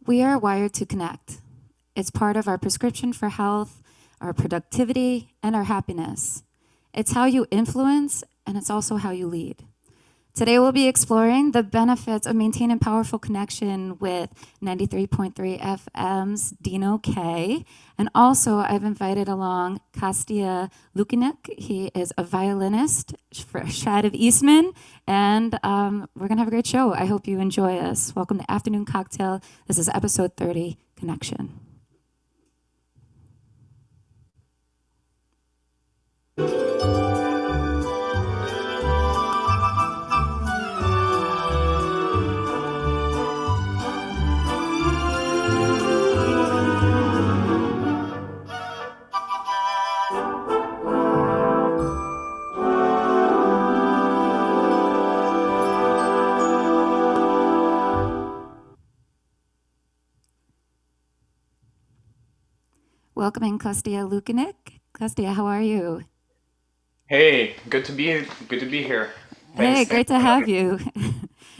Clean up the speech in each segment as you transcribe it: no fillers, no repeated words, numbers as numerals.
We are wired to connect. It's part of our prescription for health, our productivity, and our happiness. It's how you influence, and it's also how you lead. Today we'll be exploring the benefits of maintaining powerful connection with 93.3 FM's Dino Kay. And also I've invited along Kostia Lukyniuk. He is a violinist fresh out of Eastman. And we're gonna have a great show. I hope you enjoy us. Welcome to Afternoon Cocktail. This is episode 30, Connection. Welcoming Kostia Lukyniuk. Kostia, how are you? Hey, good to be here. Hey, Thanks great to for having have you.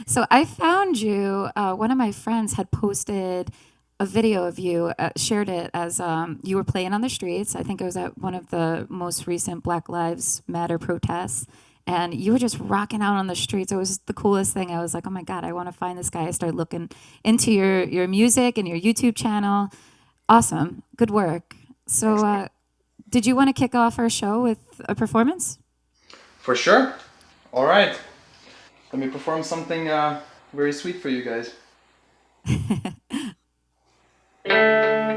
So I found you. One of my friends had posted a video of you, shared it as you were playing on the streets. I think it was at one of the most recent Black Lives Matter protests. And you were just rocking out on the streets. It was the coolest thing. I was like, oh my God, I want to find this guy. I started looking into your music and your YouTube channel. Awesome. Good work. So, Thanks. did you want to kick off our show with a performance? For sure. All right. Let me perform something very sweet for you guys. Yeah.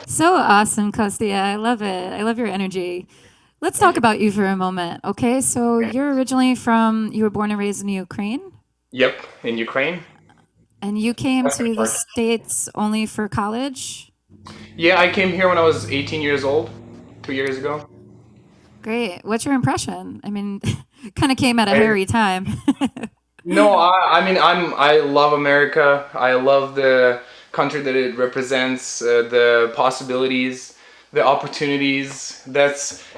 So awesome, Kostia. I love it. I love your energy. Let's Thank talk you. about you for a moment. Okay, so Okay. you're originally from, you were born and raised in Ukraine, Yep, in Ukraine. and you came Western to the part. States only for college. Yeah, I came here when I was 18 years old, 2 years ago. Great. What's your impression? I mean, kind of came at a I, hairy time. no, I mean, I love America. I love the country that it represents, the possibilities, the opportunities.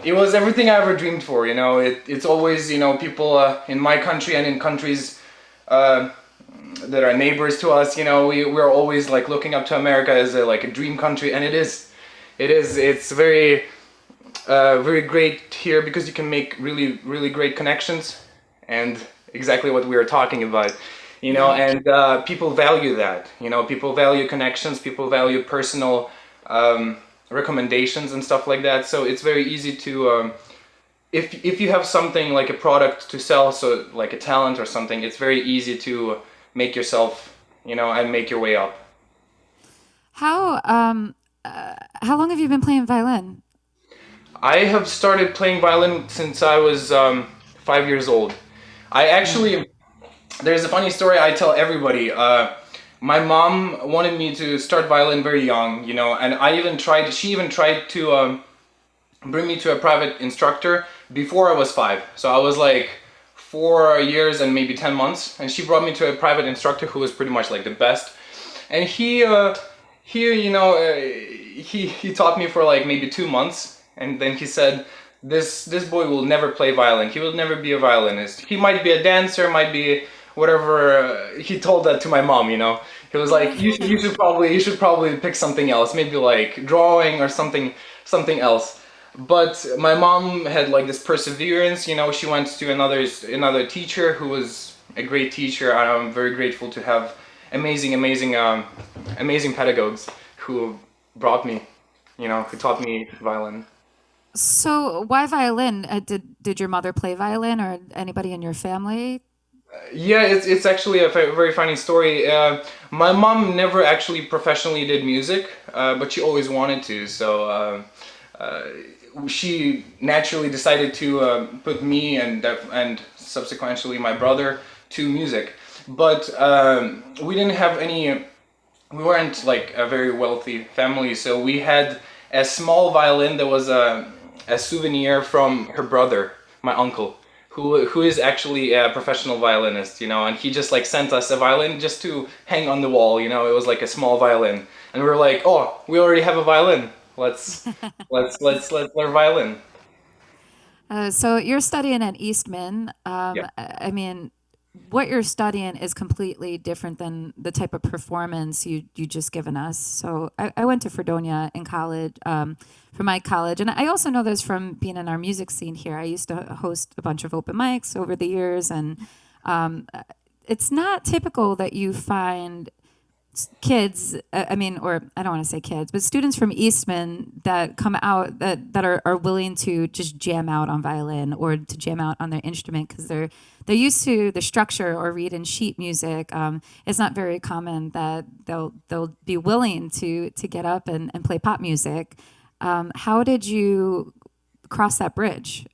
It was everything I ever dreamed for. It's always, people in my country and in countries uh, that are neighbors to us. We're always like looking up to America as like a dream country, and it is. It is. It's very great here because you can make really, really great connections, and exactly what we were talking about. Yeah. And people value that. People value connections, people value personal um, recommendations and stuff like that. So it's very easy to, if you have something like a product to sell, so like a talent or something, it's very easy to make yourself, and make your way up. How how long have you been playing violin? I have started playing violin since I was 5 years old. I Yeah. actually, there's a funny story I tell everybody. My mom wanted me to start violin very young, and she even tried to bring me to a private instructor before I was 5. So I was like 4 years and maybe 10 months, and she brought me to a private instructor who was pretty much like the best. And he taught me for like maybe 2 months, and then he said, this boy will never play violin. He will never be a violinist. He might be a dancer, might be whatever. He told that to my mom. He was like, you should probably pick something else, maybe like drawing or something else. But my mom had like this perseverance. She went to another teacher who was a great teacher. I'm very grateful to have amazing pedagogues who brought me, who taught me violin. So why violin? Did your mother play violin or anybody in your family? Yeah, it's actually a very funny story. My mom never actually professionally did music, but she always wanted to. So she naturally decided to put me and subsequently my brother to music. But we didn't have any. We weren't like a very wealthy family, so we had a small violin that was a souvenir from her brother, my uncle, who is actually a professional violinist, and he just like sent us a violin just to hang on the wall. It was like a small violin, and we were like, oh, we already have a violin. Let's learn violin. So you're studying at Eastman. Yeah. I mean, what you're studying is completely different than the type of performance you just given us. So I went to Fredonia in college, for my college, and I also know this from being in our music scene here. I used to host a bunch of open mics over the years, and um, it's not typical that you find kids, I mean, or I don't want to say kids, but students from Eastman that come out that are willing to just jam out on violin or to jam out on their instrument because they're used to the structure or read in sheet music. It's not very common that they'll be willing to get up and play pop music. How did you cross that bridge?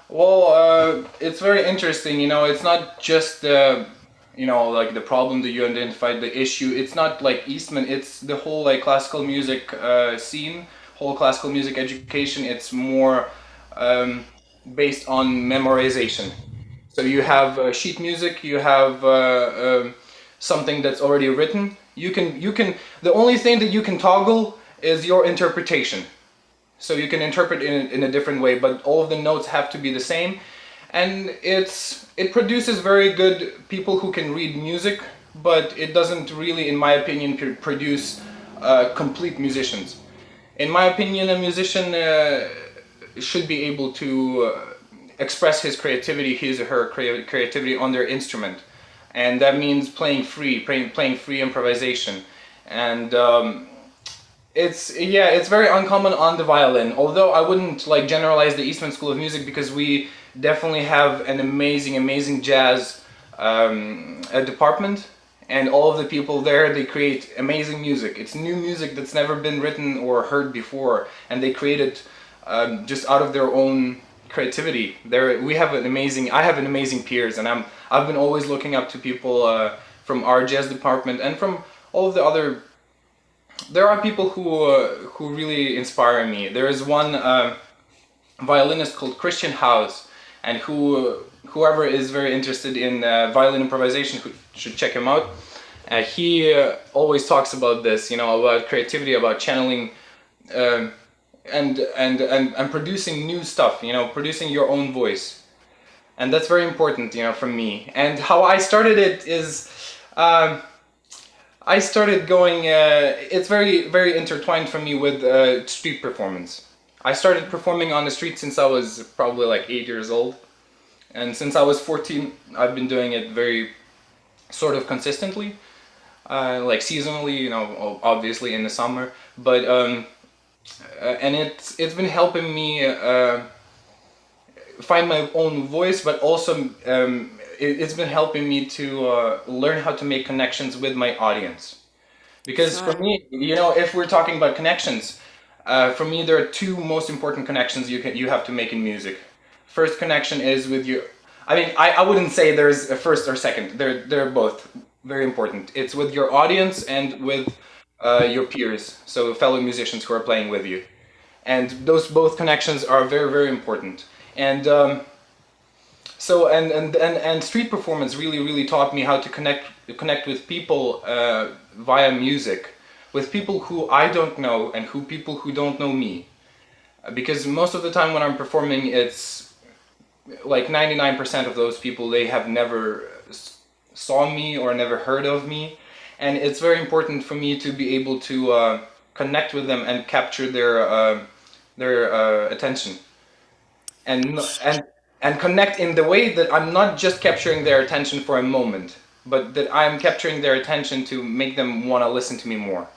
Well, it's very interesting. It's not just like the problem that you identified, the issue. It's not like Eastman. It's the whole like classical music scene, whole classical music education. It's more um, based on memorization. So you have sheet music. You have something that's already written. You can. The only thing that you can toggle is your interpretation, so you can interpret in a different way, but all of the notes have to be the same. And it produces very good people who can read music, but it doesn't really, in my opinion, produce complete musicians. In my opinion, a musician should be able to express his creativity, his or her creativity on their instrument, and that means playing free improvisation. And it's very uncommon on the violin. Although I wouldn't like generalize the Eastman School of Music, because we definitely have an amazing jazz department, and all of the people there, they create amazing music. It's new music that's never been written or heard before, and they create it just out of their own creativity. There, we have an amazing. I have an amazing peers, and I've been always looking up to people from our jazz department and from all of the other. There are people who really inspire me. There is one violinist called Christian House, and whoever is very interested in violin improvisation should check him out. He always talks about this, about creativity, about channeling, um and producing new stuff, producing your own voice, and that's very important, for me. And how I started it is. Um, I started going. It's very, very intertwined for me with street performance. I started performing on the street since I was probably like 8 years old, and since I was 14, I've been doing it very sort of consistently, like seasonally. Obviously in the summer, but and it's been helping me find my own voice, but also it's been helping me to learn how to make connections with my audience. Because for Sure. me, if we're talking about connections, for me there are two most important connections you have to make in music. First connection is with your. I mean, I wouldn't say there's a first or second. They're both very important. It's with your audience and with your peers, so fellow musicians who are playing with you, and those both connections are very, very important. And and street performance really, really taught me how to connect with people via music, with people who I don't know and who people who don't know me. Because most of the time when I'm performing, it's like 99% of those people, they have never saw me or never heard of me, and it's very important for me to be able to connect with them and capture their attention, and and connect in the way that I'm not just capturing their attention for a moment, but that I'm capturing their attention to make them want to listen to me more.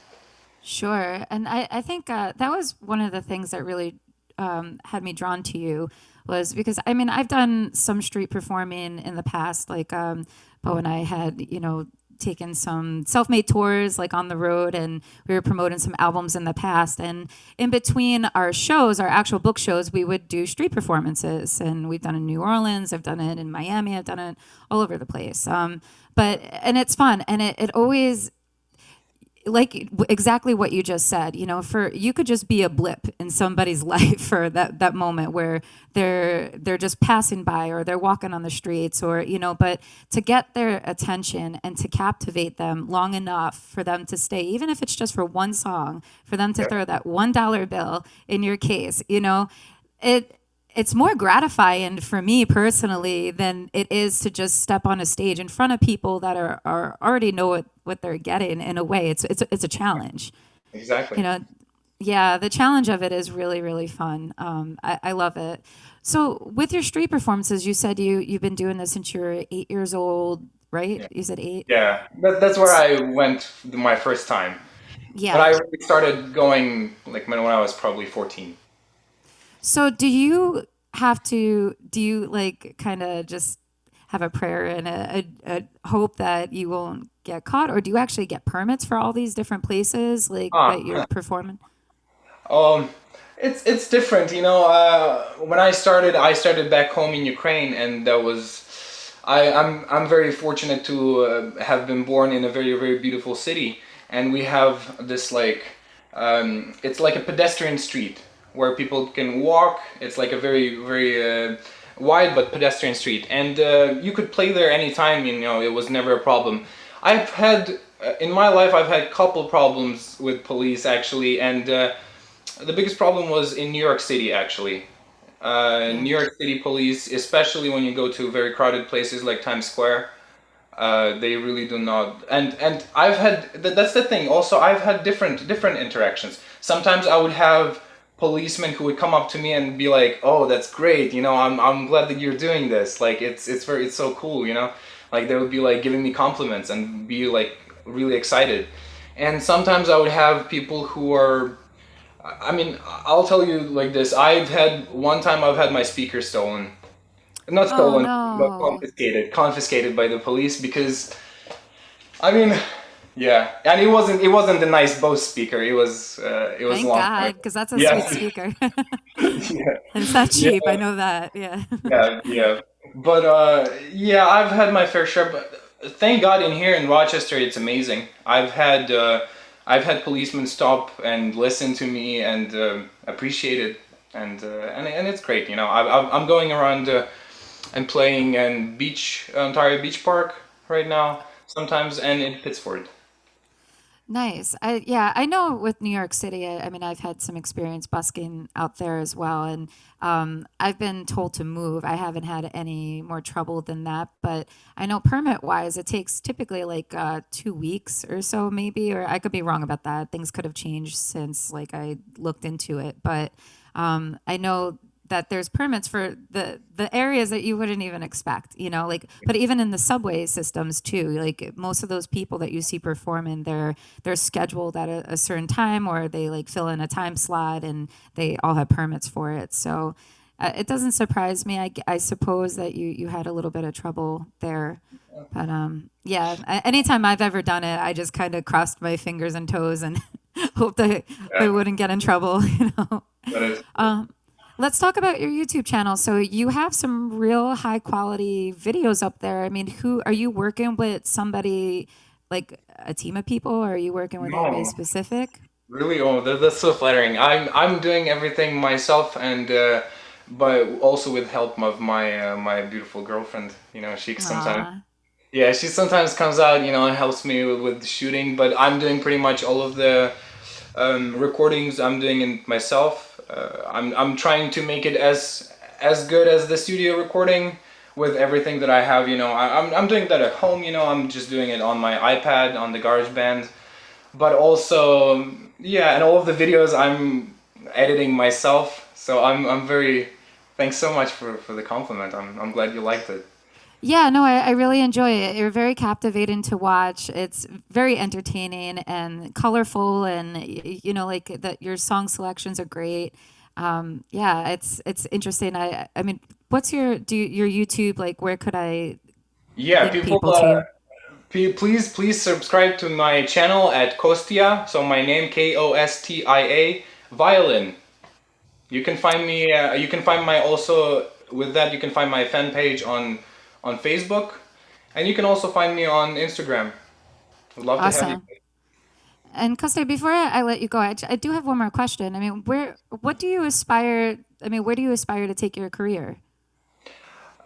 Sure. And I think that was one of the things that really had me drawn to you was because I mean, I've done some street performing in the past, like Bo and I had, taken some self-made tours like on the road, and we were promoting some albums in the past, and in between our shows, our actual book shows, we would do street performances, and we've done it in New Orleans, I've done it in Miami, I've done it all over the place, but and it's fun, and it always like exactly what you just said, for you could just be a blip in somebody's life for that moment where they're just passing by or they're walking on the streets, or but to get their attention and to captivate them long enough for them to stay, even if it's just for one song, for them to Yeah. throw that $1 bill in your case, it it's more gratifying for me personally than it is to just step on a stage in front of people that are already know what they're getting. In a way, it's a challenge, Exactly. you know. Yeah, the challenge of it is really, really fun. I love it. So with your street performances, you said you've been doing this since you're 8 years old, right? Yeah. You said eight. Yeah. That's where I went my first time. But Yeah. I really started going like when I was probably 14. So do you like kind of just have a prayer and a hope that you won't get caught, or do you actually get permits for all these different places like that you're Ah, performing? um, it's different, when I started back home in Ukraine, and that was, I'm very fortunate to have been born in a very, very beautiful city, and we have this like, it's like a pedestrian street where people can walk. It's like a very, very wide but pedestrian street, and you could play there anytime. It was never a problem. I've had in my life, I've had a couple problems with police actually, and the biggest problem was in New York City, actually. Yeah. New York City police, especially when you go to very crowded places like Times Square, they really do not. And I've had that's the thing. Also, I've had different interactions. Sometimes I would have policemen who would come up to me and be like, "Oh, that's great. I'm glad that you're doing this. Like, it's so cool. Like they would be like giving me compliments and be like really excited." And sometimes I would have people who are, I mean, I'll tell you like this. One time I've had my speaker stolen. Not Oh stolen, but no. confiscated by the police because I mean, yeah, and it wasn't a nice Bose speaker. It was Thank long hair. God, because that's a sweet Yeah, speaker. yeah, And it's not yeah, cheap. I know that. Yeah. yeah, yeah. But yeah, I've had my fair share. But thank God, in here in Rochester, it's amazing. I've had policemen stop and listen to me and appreciate it, and it's great. I'm going around and playing in Ontario Beach Park right now sometimes, and in Pittsford. Nice. Yeah, I know with New York City, I mean, I've had some experience busking out there as well, and I've been told to move. I haven't had any more trouble than that, but I know permit wise, it takes typically like 2 weeks or so, maybe, or I could be wrong about that. Things could have changed since like I looked into it, but I know that there's permits for the areas that you wouldn't even expect, like, but even in the subway systems too, like most of those people that you see performing, they're scheduled at a certain time, or they like fill in a time slot and they all have permits for it. So it doesn't surprise me. I suppose that you had a little bit of trouble there, but yeah, anytime I've ever done it, I just kind of crossed my fingers and toes and hoped I Yeah, wouldn't get in trouble, that is. Let's talk about your YouTube channel. So you have some real high quality videos up there. I mean, who are you working with? Somebody like a team of people, or are you working with anybody No, specific? really. Oh, that's so flattering. I'm doing everything myself, and but also with help of my beautiful girlfriend. She sometimes. Ah, Yeah, she sometimes comes out, and helps me with the shooting, but I'm doing pretty much all of the recordings. I'm doing it myself. I'm trying to make it as good as the studio recording with everything that I have. I'm doing that at home. I'm just doing it on my iPad on the GarageBand, but also yeah, and all of the videos I'm editing myself. So I'm very thanks so much for the compliment. I'm glad you liked it. yeah, no, I really enjoy it. You're very captivating to watch. It's very entertaining and colorful, and like that. Your song selections are great. Yeah, it's interesting. I mean, what's your YouTube like? Where could I Yeah, link people. people to? Please subscribe to my channel at Kostia. So my name Kostia Violin. You can find me. You can find my also with that. You can find my fan page on Facebook, and you can also find me on Instagram. Would love to have you. Awesome. And Costa, before I let you go, I do have one more question. I mean, what do you aspire? I mean, where do you aspire to take your career?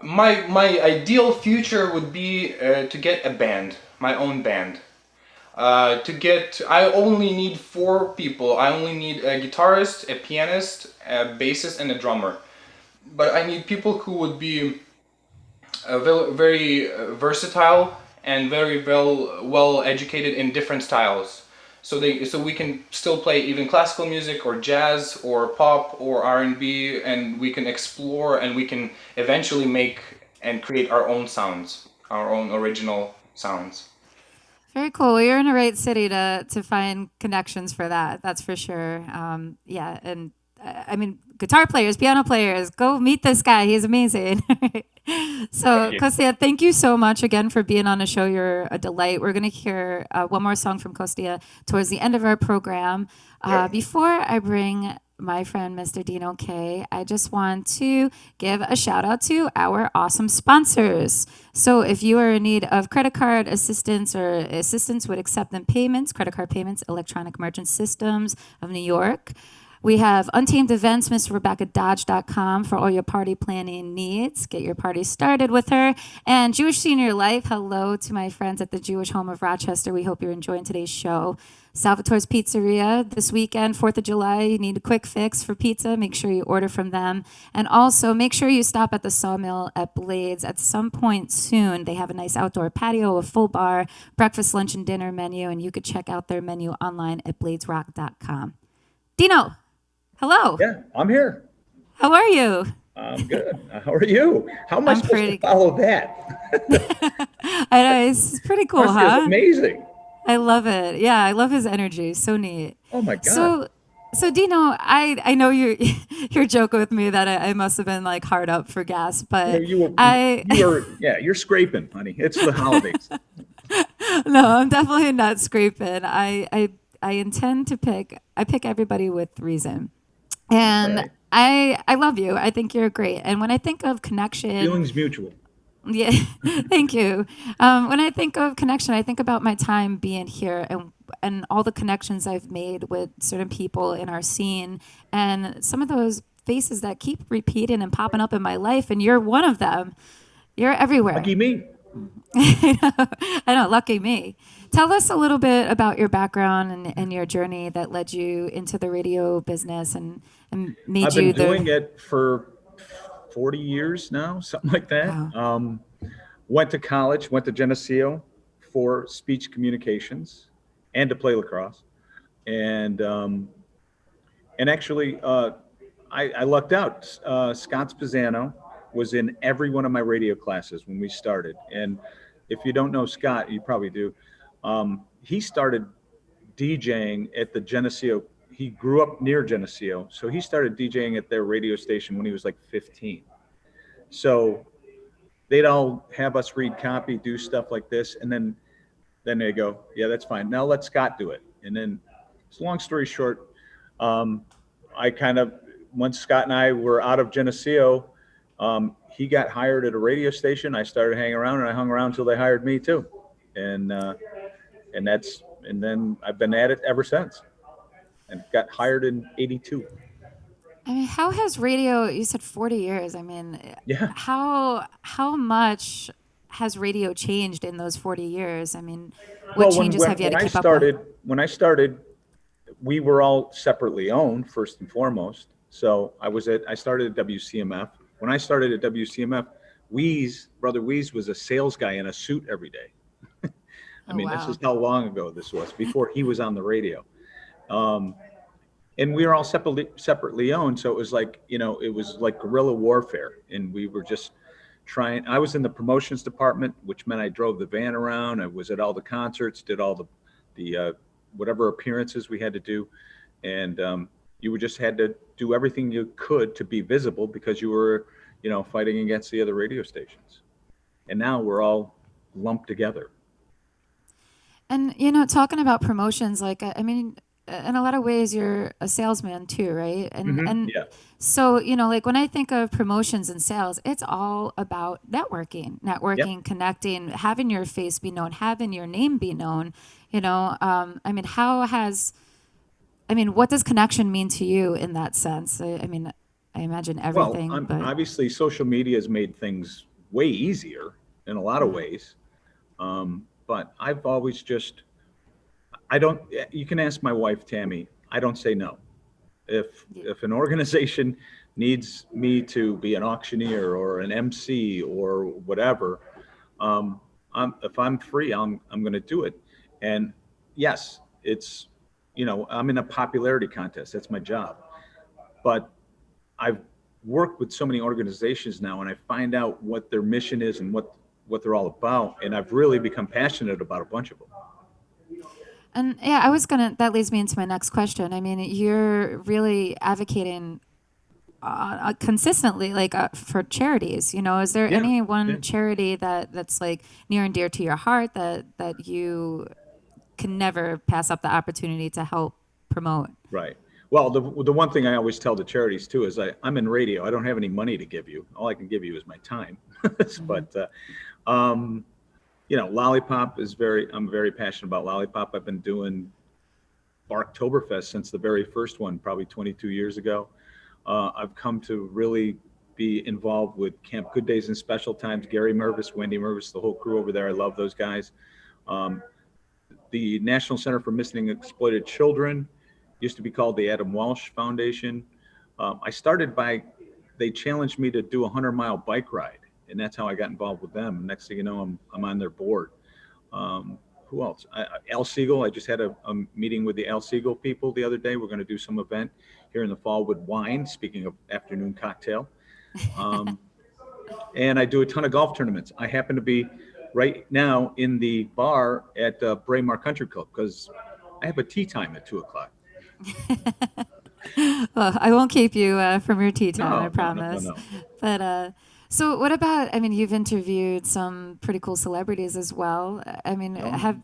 My ideal future would be to get a band, my own band. I only need four people. I only need a guitarist, a pianist, a bassist, and a drummer. But I need people who would be very versatile and very well educated in different styles. So we can still play even classical music or jazz or pop or R&B, and we can explore and we can eventually make and create our own sounds, our own original sounds. Very cool. Well, you're in the right city to find connections for that. That's for sure. Yeah, and I mean, guitar players, piano players, go meet this guy. He's amazing. Thank So, you. Kostia, thank you so much again for being on the show. You're a delight. We're going to hear one more song from Kostia towards the end of our program. Yep. Before I bring my friend Mr. Dino Kay, I just want to give a shout out to our awesome sponsors. So, if you are in need of credit card assistance or assistance with accepting payments, credit card payments, Electronic Merchant Systems of New York, we have Untamed Events, MrRebeccaDodge.com for all your party planning needs. Get your party started with her. And Jewish Senior Life, hello to my friends at the Jewish Home of Rochester. We hope you're enjoying today's show. Salvatore's Pizzeria this weekend, 4th of July. You need a quick fix for pizza. Make sure you order from them. And also make sure you stop at the Sawmill at Blades at some point soon. They have a nice outdoor patio, a full bar, breakfast, lunch, and dinner menu. And you could check out their menu online at bladesrock.com. Dino, hello. Yeah, I'm here. How are you? I'm good. How are you? How am I I'm supposed to pretty good. follow that? I know, it's pretty cool, Kostia is huh? amazing. I love it. Yeah, I love his energy. So neat. Oh my God. So, so Dino, I know you're joking with me that I must have been like hard up for gas, You know, but you were, I you were, yeah, you're scraping, honey. It's the holidays. No, I'm definitely not scraping. I intend to I pick everybody with reason. And Right. I love you. I think you're great. And when I think of connection, Feelings mutual. yeah, thank you. When I think of connection, I think about my time being here and all the connections I've made with certain people in our scene, and some of those faces that keep repeating and popping up in my life. And you're one of them. You're everywhere. Lucky me. I know, lucky me. Tell us a little bit about your background and your journey that led you into the radio business and made I've been you doing the. it for 40 years now, something like that. Wow. Went to college, went to Geneseo for speech communications and to play lacrosse. And actually, I lucked out. Scott Spizzano was in every one of my radio classes when we started. And if you don't know Scott, you probably do. He started DJing at the Geneseo. He grew up near Geneseo, so he started DJing at their radio station when he was like 15. So they'd all have us read copy, do stuff like this, and then they go, yeah, that's fine. Now let Scott do it. And then, so long story short, um, I kind of, once Scott and I were out of Geneseo, he got hired at a radio station. I started hanging around, and I hung around until they hired me too. And and then I've been at it ever since. And got hired in '82. I mean, how has radio, you said 40 years. I mean, Yeah. how much has radio changed in those 40 years? I mean, what Well, changes have you had when to I keep up with? started, we were all separately owned first and foremost. So I started at WCMF. When I started at WCMF, brother Weeze was a sales guy in a suit every day. I Oh, mean, this wow. is how long ago this was, before he was on the radio. Um, and we were all separately owned. So it was like, it was like guerrilla warfare. And we were just I was in the promotions department, which meant I drove the van around. I was at all the concerts, did all the whatever appearances we had to do. And you just had to do everything you could to be visible because you were, fighting against the other radio stations. And now we're all lumped together. And talking about promotions, like I mean, in a lot of ways, you're a salesman too, right? And Yeah. so like when I think of promotions and sales, it's all about Yep. connecting, having your face be known, having your name be known. I mean, what does connection mean to you in that sense? I mean, I imagine Well, everything, but obviously social media has made things way easier in a lot of mm, ways. But I've always just, I don't, you can ask my wife, Tammy, I don't say no. yeah. If an organization needs me to be an auctioneer or an MC or whatever, if I'm free, I'm going to do it. And yes, I'm in a popularity contest. That's my job. But I've worked with so many organizations now, and I find out what their mission is and what they're all about. And I've really become passionate about a bunch of them. And yeah, that leads me into my next question. I mean, you're really advocating consistently, like for charities. Is there Yeah. any Yeah. one charity that's like near and dear to your heart that you can never pass up the opportunity to help promote? Right. Well, the one thing I always tell the charities too is I'm in radio. I don't have any money to give you. All I can give you is my time. Mhm. But Lollipop I'm very passionate about Lollipop. I've been doing Barktoberfest since the very first one, probably 22 years ago. I've come to really be involved with Camp Good Days and Special Times. Gary Mervis, Wendy Mervis, the whole crew over there. I love those guys. Um, the National Center for Missing and Exploited Children used to be called the Adam Walsh Foundation. They challenged me to do a 100-mile bike ride, and that's how I got involved with them. Next thing you know, I'm on their board. Who else? Al Siegel. I just had a meeting with the Al Siegel people the other day. We're going to do some event here in the fall with wine, speaking of afternoon cocktail. Um, and I do a ton of golf tournaments. I happen to be right now in the bar at Braemar Country Club because I have a tea time at 2:00. Well, I won't keep you from your tea time, I No, no, no, no, promise. no. But so, what about? I mean, you've interviewed some pretty cool celebrities as well. I mean, No.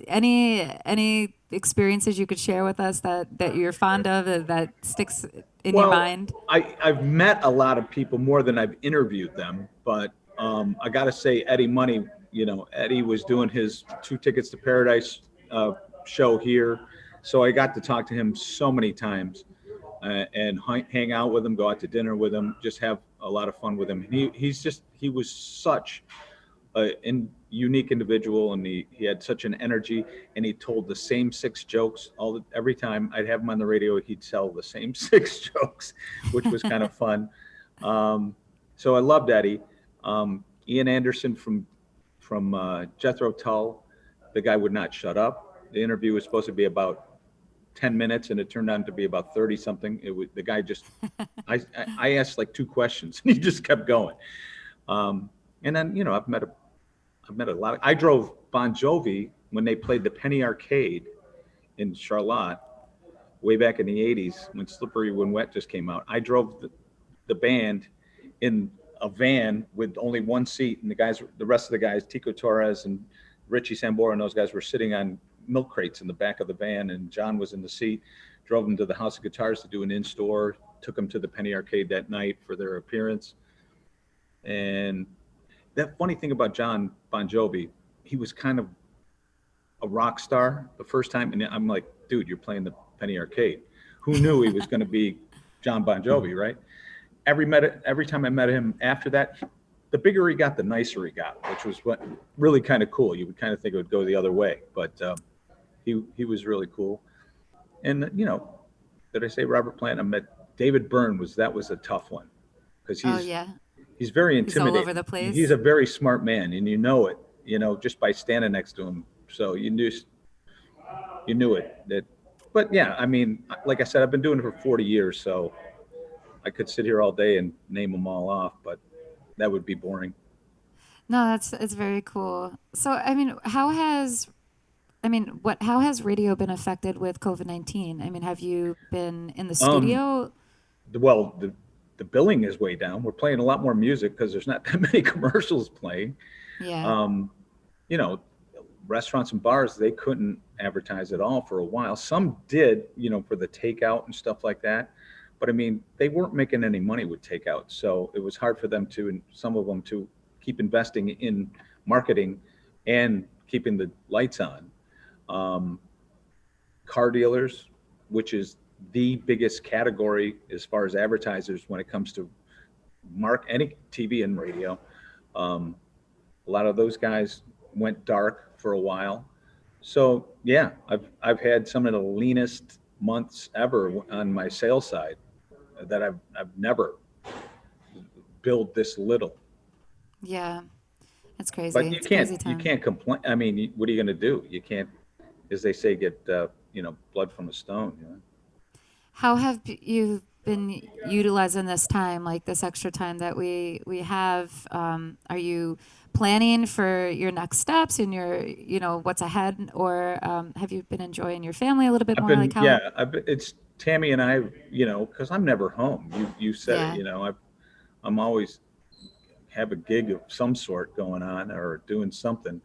any experiences you could share with us that you're fond of that sticks in your Well, mind? I've met a lot of people more than I've interviewed them, but I got to say, Eddie Money, Eddie was doing his Two Tickets to Paradise show here. So I got to talk to him so many times and hang out with him, go out to dinner with him, just have a lot of fun with him. And he was such a unique individual, and he had such an energy, and he told the same six jokes every time I'd have him on the radio. He'd tell the same six jokes, which was kind of fun. So I loved Eddie. Ian Anderson from Jethro Tull, the guy would not shut up. The interview was supposed to be about 10 minutes, and it turned out to be about 30 something. The guy just I asked like two questions, and he just kept going. And then I've met a lot. I drove Bon Jovi when they played the Penny Arcade in Charlotte way back in the 80s when Slippery When Wet just came out. I drove the band in a van with only one seat, and the rest of the guys, Tico Torres and Richie Sambora and those guys, were sitting on milk crates in the back of the van, and John was in the seat. Drove them to the House of Guitars to do an in-store, took them to the Penny Arcade that night for their appearance. And that funny thing about John Bon Jovi, he was kind of a rock star the first time, and I'm like, dude, you're playing the Penny Arcade. Who knew he was going to be John Bon Jovi, right? Every time I met him after that, the bigger he got, the nicer he got, which was what really kind of cool. You would kind of think it would go the other way, but he was really cool. And did I say Robert Plant? I met David Byrne. That was a tough one because he's very intimidating. He's all over the place. He's a very smart man, and it, just by standing next to him. So you knew it. But yeah, I mean, like I said, I've been doing it for 40 years, so I could sit here all day and name them all off, but that would be boring. No, it's very cool. So, I mean, how has radio been affected with COVID-19? I mean, have you been in the studio? Well, the billing is way down. We're playing a lot more music because there's not that many commercials playing. Yeah. Restaurants and bars, they couldn't advertise at all for a while. Some did, for the takeout and stuff like that. But I mean, they weren't making any money with takeout. So it was hard for them and some of them to keep investing in marketing and keeping the lights on. Car dealers, which is the biggest category as far as advertisers when it comes to any TV and radio. A lot of those guys went dark for a while. So yeah, I've had some of the leanest months ever on my sales side that I've never billed this little. Yeah, it's crazy. But you can't complain. I mean, what are you going to do? You can't, as they say, get blood from a stone. How have you been utilizing this time, like this extra time that we have? Are you planning for your next steps and your, what's ahead, or have you been enjoying your family a little bit more? It's Tammy and I, because I'm never home. You said it, I'm always have a gig of some sort going on or doing something.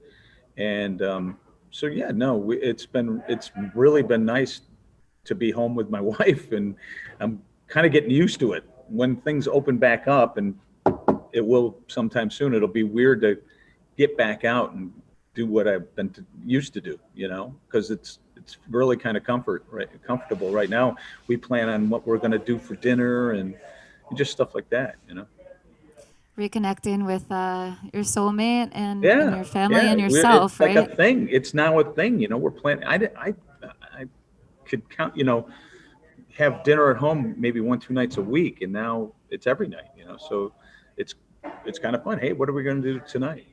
And it's really been nice to be home with my wife, and I'm kind of getting used to it. When things open back up, and it will sometime soon, it'll be weird to get back out and do what I've been used to do, because it's really kind of comfortable right now. We plan on what we're going to do for dinner and just stuff like that, Reconnecting with your soulmate and your family and yourself, it's right? Like a thing. It's now a thing, we're planning. I could count, have dinner at home maybe 1-2 nights a week, and now it's every night, so it's kind of fun. Hey, what are we going to do tonight?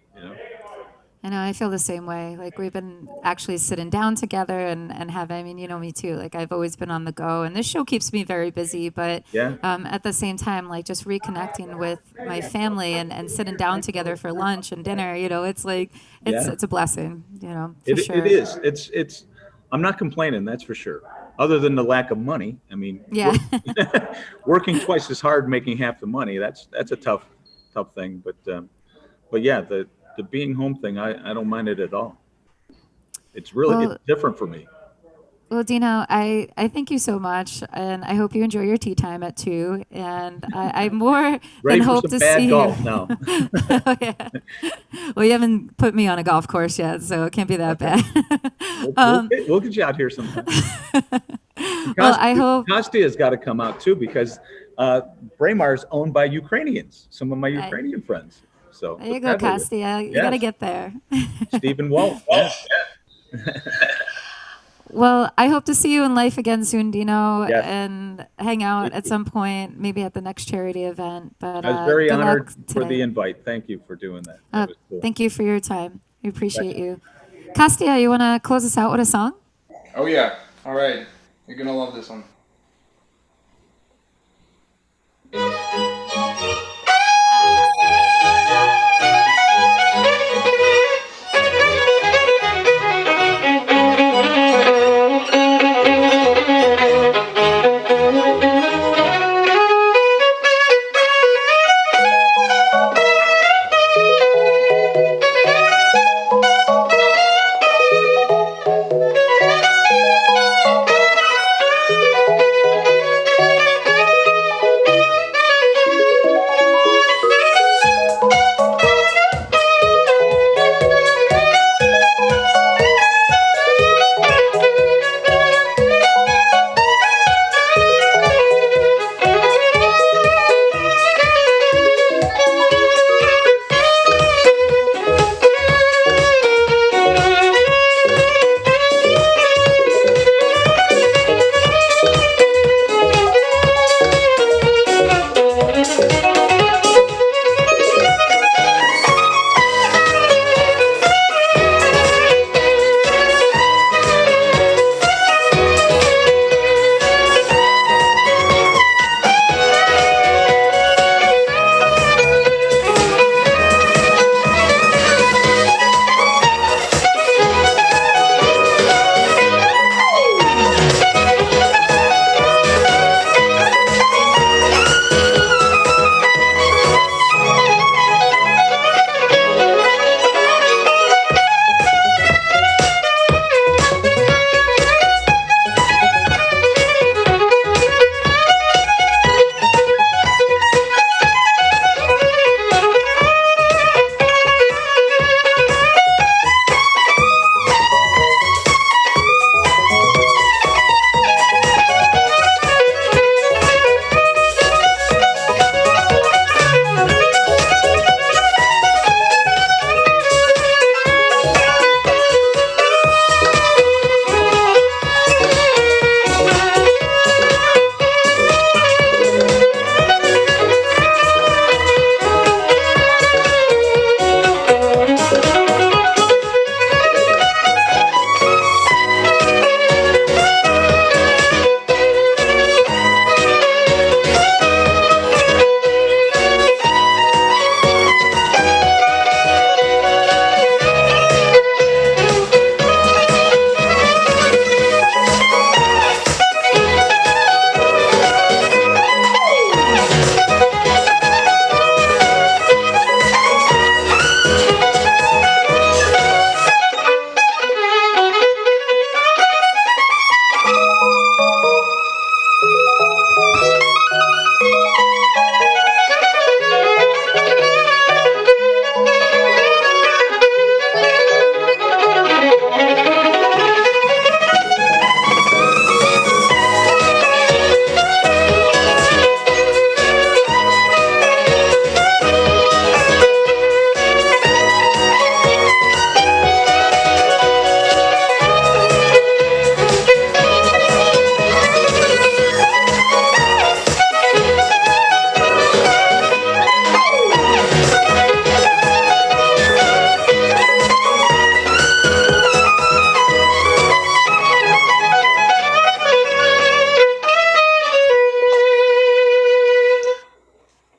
I know, I feel the same way. Like, we've been actually sitting down together and having, me too. Like, I've always been on the go, and this show keeps me very busy, but at the same time, like, just reconnecting with my family and sitting down together for lunch and dinner, it's like, it's a blessing, for sure. It is. It's, I'm not complaining, that's for sure. Other than the lack of money. I mean, working twice as hard, making half the money, that's a tough thing. But yeah, the being home thing, I don't mind it at all. It's Well, different for me. well, Dino, I thank you so much, and I hope you enjoy your tea time at 2. And I more than Ready for hope some to bad see you. golf now. Oh, yeah. Well, you haven't put me on a golf course yet, so it can't be that Okay. bad. um, We'll get you out here sometime. well, I hope. Kostia's got to come out too because Braemar is owned by Ukrainians, some of my I, Ukrainian friends. So there the you go, peddler. Kostia. You got to Yes. get there. Stephen Wolf. Yes. Well, I hope to see you in life again soon, Dino, Yes. and hang out Thank at you. some point, maybe at the next charity event. But I was very good luck honored for the today. invite. Thank you for doing that. That was cool. Thank you for your time. We appreciate Pleasure. you. Kostia, you want to close us out with a song? Oh yeah. All right. You're gonna love this one.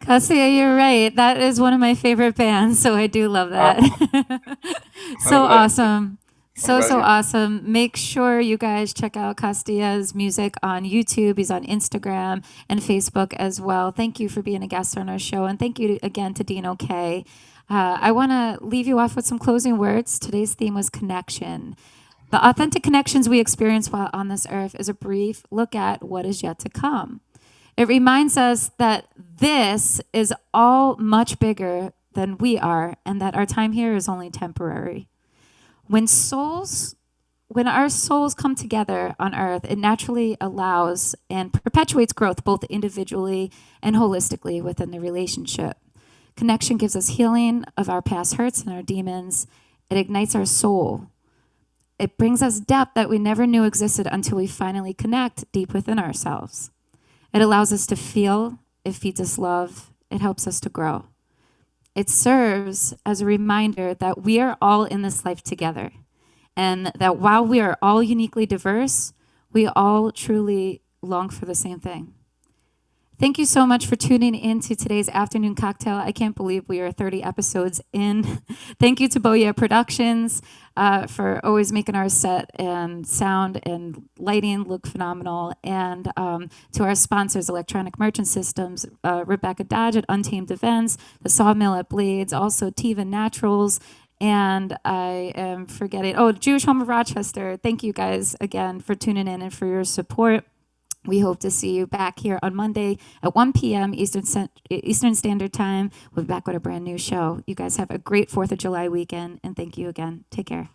Kostia, you're right. That is one of my favorite bands, so I do love that. I'm So glad. awesome. I'm glad So you. awesome. Make sure you guys check out Kostia's music on YouTube. He's on Instagram and Facebook as well. Thank you for being a guest on our show. And thank you again to Dino Kay. I want to leave you off with some closing words. Today's theme was connection. The authentic connections we experience while on this earth is a brief look at what is yet to come. It reminds us that this is all much bigger than we are and that our time here is only temporary. When our souls come together on earth, it naturally allows and perpetuates growth both individually and holistically within the relationship. Connection gives us healing of our past hurts and our demons. It ignites our soul. It brings us depth that we never knew existed until we finally connect deep within ourselves. It allows us to feel. It feeds us love. It helps us to grow. It serves as a reminder that we are all in this life together, and that while we are all uniquely diverse, we all truly long for the same thing. Thank you so much for tuning in to today's afternoon cocktail. I can't believe we are 30 episodes in. Thank you to Boya Productions for always making our set and sound and lighting look phenomenal. And to our sponsors, Electronic Merchant Systems, Rebecca Dodge at Untamed Events, the Sawmill at Blades, also Tiva Naturals, and I am forgetting, Jewish Home of Rochester. Thank you guys again for tuning in and for your support. We hope to see you back here on Monday at 1 p.m. Eastern Standard Time. We'll be back with a brand new show. You guys have a great 4th of July weekend, and thank you again. Take care.